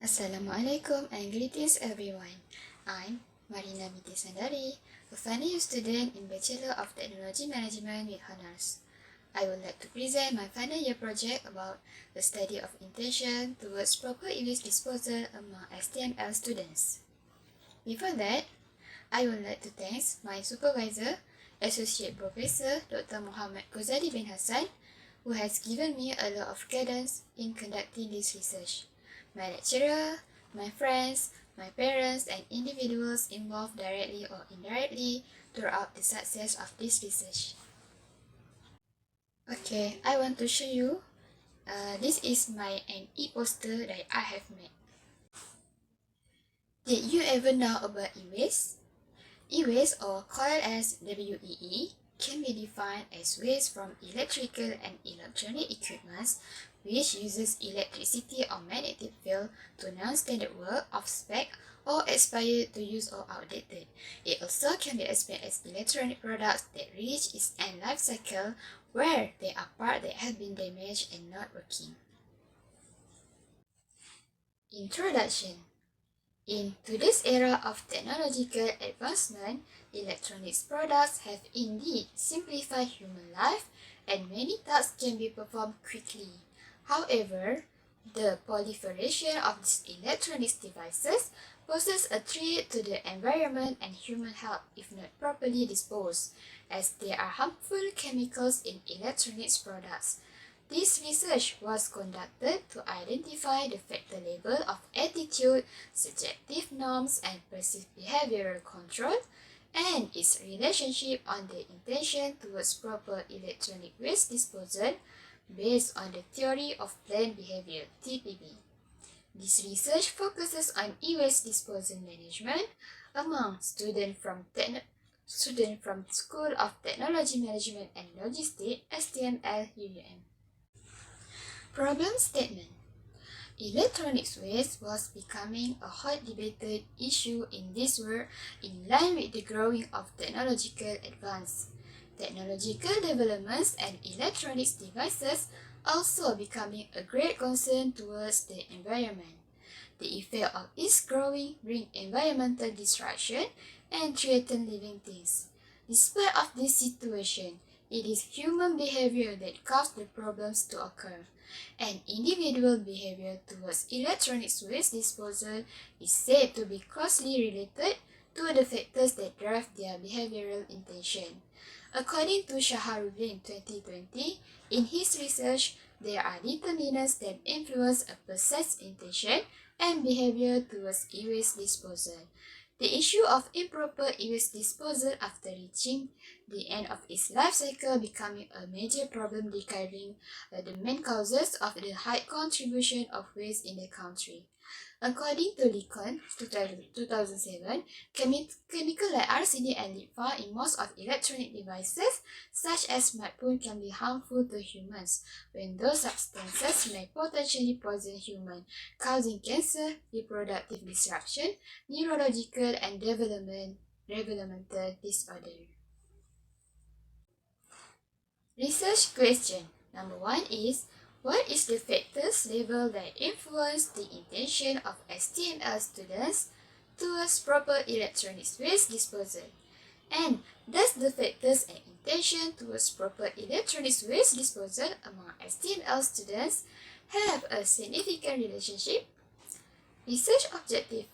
Assalamualaikum and greetings everyone. I'm Marina Binti Sandari, a final year student in Bachelor of Technology Management with Honors. I would like to present my final year project about the study of intention towards proper e-waste disposal among STML students. Before that, I would like to thank my supervisor, Associate Professor Dr. Muhammad Ghazali bin Hassan, who has given me a lot of guidance in conducting this research. My lecturer, my friends, my parents, and individuals involved directly or indirectly throughout the success of this research. Okay, I want to show you. This is my e-poster that I have made. Did you ever know about e-waste? E-waste, or called as WEE, can be defined as waste from electrical and electronic equipment which uses electricity or magnetic field to non-standard work, off spec, or expired to use or outdated. It also can be explained as electronic products that reach its end life cycle where there are parts that have been damaged and not working. Introduction. In today's era of technological advancement, electronics products have indeed simplified human life and many tasks can be performed quickly. However, the proliferation of these electronics devices poses a threat to the environment and human health if not properly disposed, as there are harmful chemicals in electronics products. This research was conducted to identify the factor level of attitude, subjective norms, and perceived behavioral control, and its relationship on the intention towards proper electronic waste disposal based on the theory of planned behavior (TPB). This research focuses on e-waste disposal management among students from School of Technology Management and Logistics (STML UUM). Problem statement. Electronics waste was becoming a hot debated issue in this world in line with the growing of technological advance. Technological developments and electronics devices also becoming a great concern towards the environment. The effect of its growing bring environmental destruction and threaten living things. Despite of this situation, it is human behavior that caused the problems to occur, and individual behavior towards electronics waste disposal is said to be closely related to the factors that drive their behavioral intention. According to Shaharuddin 2020, in his research, there are determinants that influence a person's intention and behavior towards e-waste disposal. The issue of improper e-waste disposal after reaching the end of its life cycle becoming a major problem regarding the main causes of the high contribution of waste in the country. According to Licon 2007, chemicals like arsenic and lead found in most of electronic devices, such as smartphones, can be harmful to humans when those substances may potentially poison humans, causing cancer, reproductive disruption, neurological and developmental disorder. Research question number 1 is, what is the factors level that influence the intention of STML students towards proper electronics waste disposal? And does the factors and intention towards proper electronics waste disposal among STML students have a significant relationship? Research objective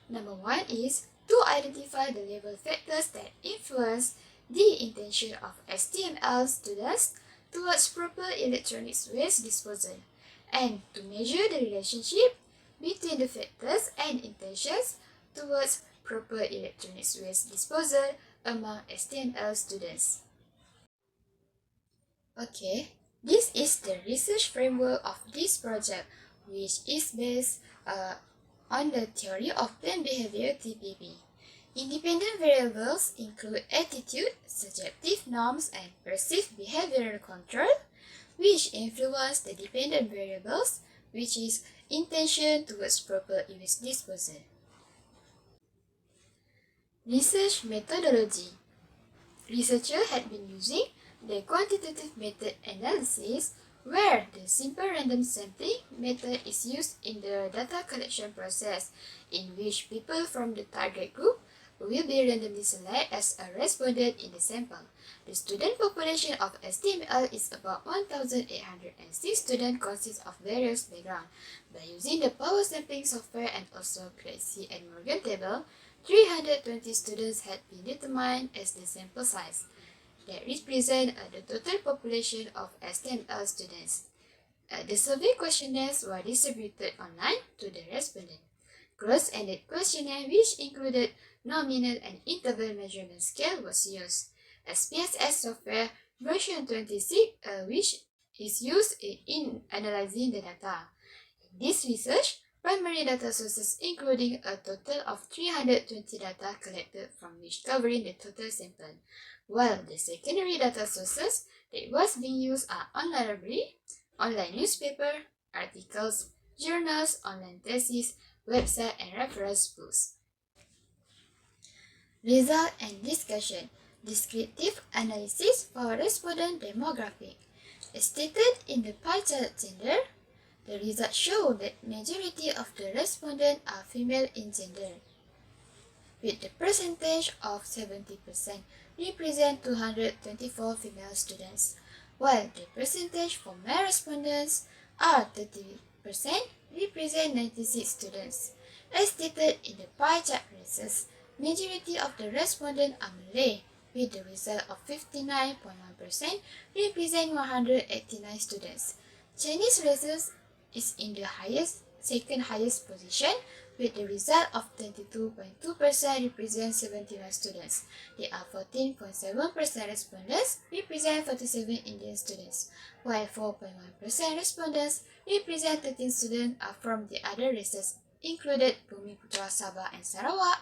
number 1 is to identify the level factors that influence the intention of STML students towards proper electronics waste disposal, and to measure the relationship between the factors and intentions towards proper electronics waste disposal among STML students. Okay, this is the research framework of this project, which is based on the theory of planned behavior (TPB). Independent variables include attitude, subjective norms, and perceived behavioral control, which influence the dependent variables, which is intention towards proper e-waste disposal. Research methodology. Researchers had been using the quantitative method analysis where the simple random sampling method is used in the data collection process, in which people from the target group will be randomly selected as a respondent in the sample. The student population of STML is about 1,806 students consist of various backgrounds. By using the power sampling software and also Cressy and Morgan table, 320 students had been determined as the sample size. That represent the total population of STML students. The survey questionnaires were distributed online to the respondent. Closed-ended questionnaire which included nominal and interval measurement scale was used. SPSS software version 26 which is used in analyzing the data. In this research, primary data sources including a total of 320 data collected from which covering the total sample, while the secondary data sources that was being used are online library, online newspaper, articles, journals, online theses, website and reference books. Result and discussion. Descriptive analysis for respondent demographic. As stated in the pie chart gender, the results show that majority of the respondents are female in gender, with the percentage of 70% represent 224 female students, while the percentage for male respondents are 30% represent 96 students. As stated in the pie chart races, majority of the respondents are Malay, with the result of 59.1% represent 189 students. Chinese races is in the second highest position, with the result of 22.2% represent 71 students. There are 14.7% respondents represent 47 Indian students, while 4.1% respondents represent 13 students are from the other races, included Bumiputra Sabah and Sarawak,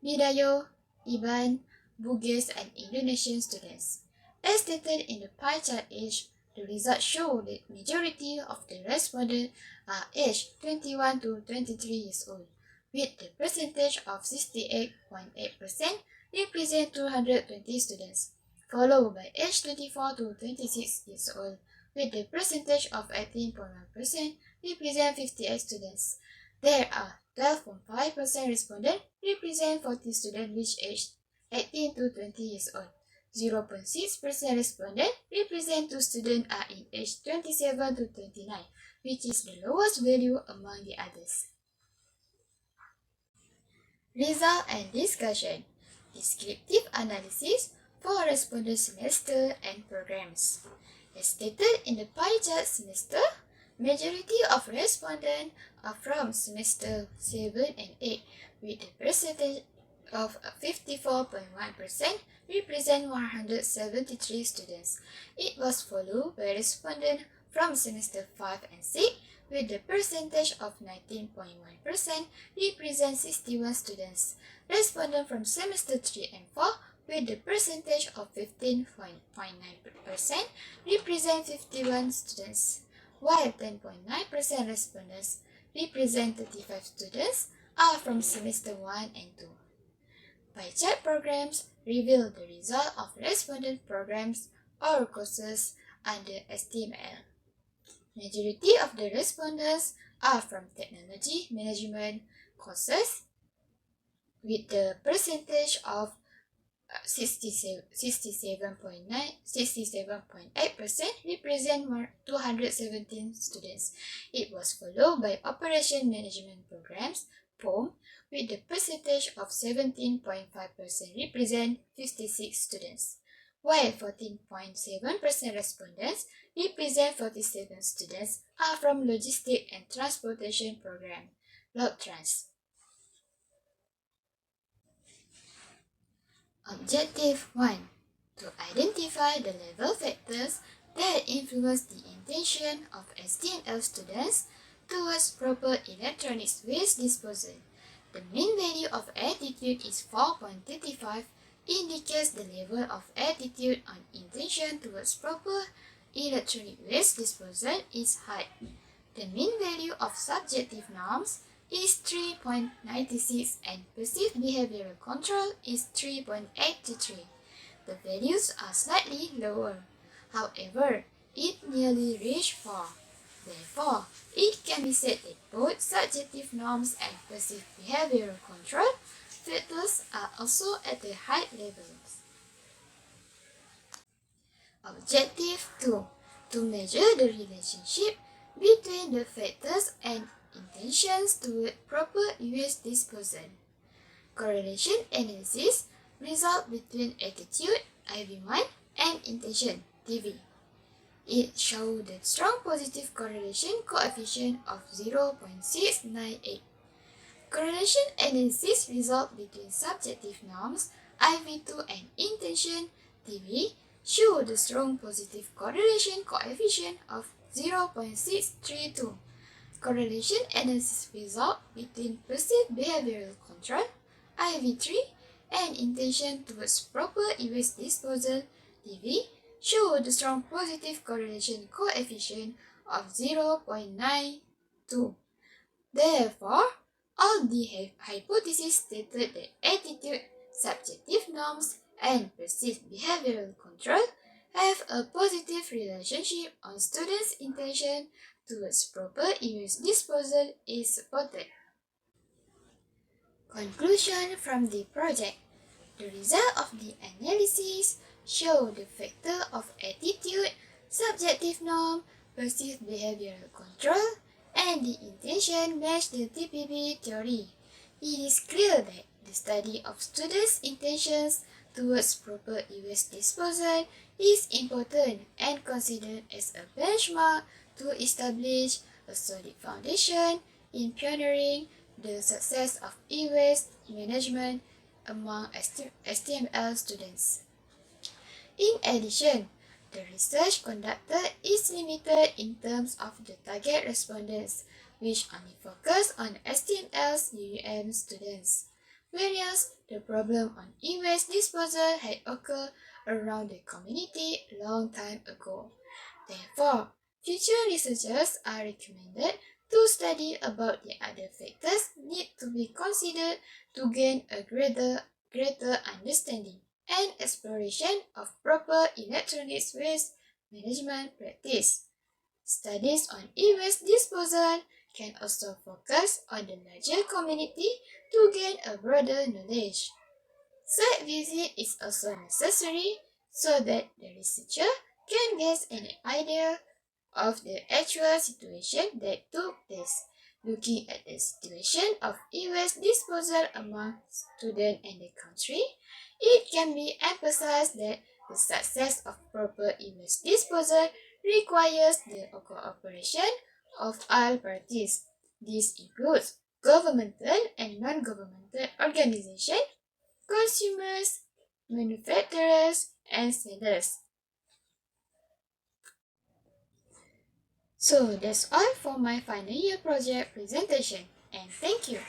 Midayo, Iban, Bugis, and Indonesian students. As stated in the pie chart age, the results show that majority of the respondents are aged 21 to 23 years old, with the percentage of 68.8% represent 220 students, followed by age 24 to 26 years old, with the percentage of 18.1% represent 58 students. There are 12.5% respondents represent 40 students which aged 18 to 20 years old. 0.6% respondents represent 2 students are in age 27 to 29, which is the lowest value among the others. Result and discussion. Descriptive analysis for respondent semester and programs. As stated in the pie chart semester, majority of respondents are from semester 7 and 8, with the percentage of 54.1% represent 173 students. It was followed by respondents from semester 5 and 6, with the percentage of 19.1% represent 61 students. Respondents from semester 3 and 4, with the percentage of 15.9% represent 51 students, while 10.9% respondents represent 35 students are from semester 1 and 2. Pie chart programs reveal the result of respondent programs or courses under STML. Majority of the respondents are from technology management courses, with the percentage of 67.8% represent 217 students. It was followed by Operation Management Programs, POM, with the percentage of 17.5% represent 56 students, while 14.7% respondents represent 47 students are from Logistic and Transportation Program, LOGTRANS. Objective 1. To identify the level factors that influence the intention of STML students towards proper electronics waste disposal. The mean value of attitude is 4.35, indicates the level of attitude on intention towards proper electronic waste disposal is high. The mean value of subjective norms is 3.96 and perceived behavioral control is 3.83. The values are slightly lower. However, it nearly reached 4. Therefore, it can be said that both subjective norms and perceived behavioral control factors are also at the high levels. Objective 2. To measure the relationship between the factors and intentions toward proper waste disposal. Correlation analysis result between attitude IV1 and intention TV. It showed the strong positive correlation coefficient of 0.698. Correlation analysis result between subjective norms IV2 and intention TV show the strong positive correlation coefficient of 0.632. Correlation analysis result between perceived behavioral control IV3 and intention towards proper e-waste disposal TV show the strong positive correlation coefficient of 0.92. Therefore, all the hypotheses stated that attitude, subjective norms, and perceived behavioral control have a positive relationship on students' intention towards proper e-waste disposal is supported. Conclusion from the project. The result of the analysis show the factor of attitude, subjective norm, perceived behavioral control, and the intention match the TPB theory. It is clear that the study of students' intentions towards proper e-waste disposal is important and considered as a benchmark to establish a solid foundation in pioneering the success of e-waste management among STML students. In addition, the research conducted is limited in terms of the target respondents, which only focus on STML's UUM students, whereas the problem on e-waste disposal had occurred around the community a long time ago. Therefore, future researchers are recommended to study about the other factors need to be considered to gain a greater understanding and exploration of proper electronics waste management practice. Studies on e-waste disposal can also focus on the larger community to gain a broader knowledge. Site visit is also necessary so that the researcher can get an idea of the actual situation that took place. Looking at the situation of e-waste disposal among students and the country, it can be emphasized that the success of proper e-waste disposal requires the cooperation of all parties. This includes governmental and non-governmental organizations, consumers, manufacturers, and sellers. So that's all for my final year project presentation, and thank you.